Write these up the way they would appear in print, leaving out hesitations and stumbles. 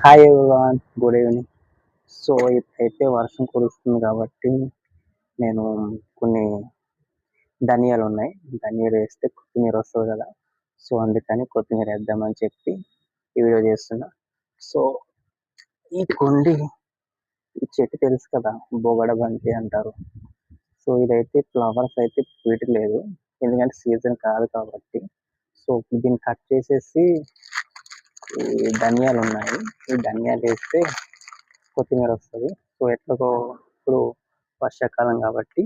Hi everyone, good evening. So ఇప్పుడైతే వర్షం కురుస్తుంది కాబట్టి నేను కొన్ని ధనియాలు ఉన్నాయి. ధనియాలు వేస్తే కొత్తిమీర వస్తుంది కదా, సో అందుకని కొత్తిమీర వేద్దామని చెప్పి ఈ వీడియో చేస్తున్నా. సో ఈ కొండి ఈ చెట్టు తెలుసు కదా, బొగడ బంతి అంటారు. సో ఇదైతే ఫ్లవర్స్ అయితే వీయట్లేదు, ఎందుకంటే సీజన్ కాదు కాబట్టి. సో దీన్ని కట్ చేసేసి ఈ ధనియాలు ఉన్నాయి, ఈ ధనియాలు వేస్తే కొత్తిమీర వస్తుంది. సో ఎట్లాగో ఇప్పుడు వర్షాకాలం కాబట్టి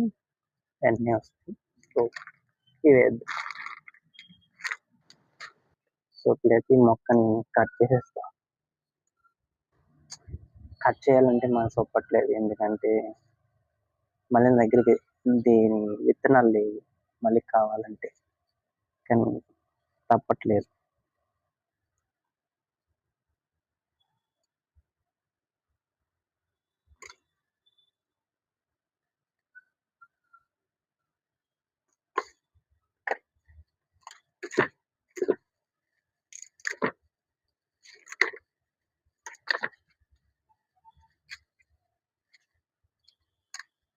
వెంటనే వస్తుంది. సో ఇది వేద్దాం. సో ఇప్పుడైతే ఈ మొక్కని కట్ చేసేస్తా. కట్ చేయాలంటే మనసు ఒప్పట్లేదు, ఎందుకంటే మళ్ళీ నా దగ్గరికి దీని విత్తనాలు లేవు మళ్ళీ కావాలంటే, కానీ తప్పట్లేదు.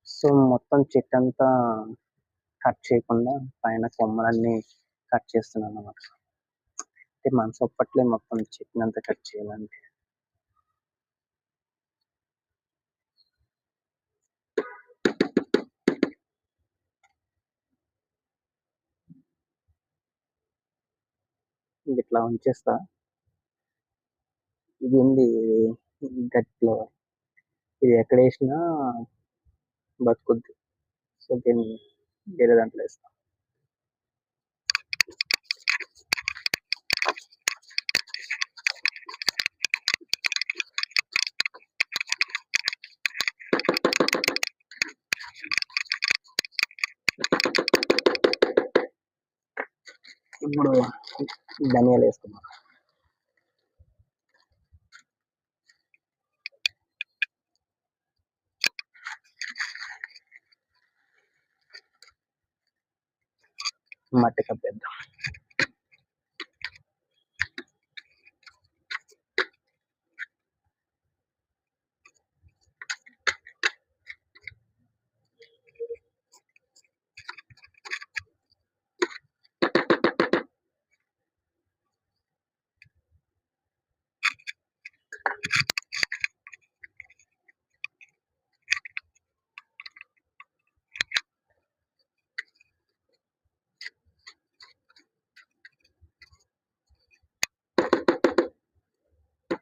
సో మొత్తం చెట్టు అంతా కట్ చేయకుండా పైన కొమ్మలన్నీ కట్ చేస్తున్నాను అన్నమాట. అంటే మనసు ఒప్పట్లేదు మొత్తం చెట్టుని అంతా కట్ చేయాలంటే. ఇట్లా ఉంచేస్తా. ఇది ఉంది గట్లో, ఇది ఎక్కడ వేసినా బతుకుద్ది. సో దీన్ని వేరే దాంట్లో వేస్తా. ఇప్పుడు ధనియాలు వేసుకున్నాం. మట్టి కప్పేద్దాం.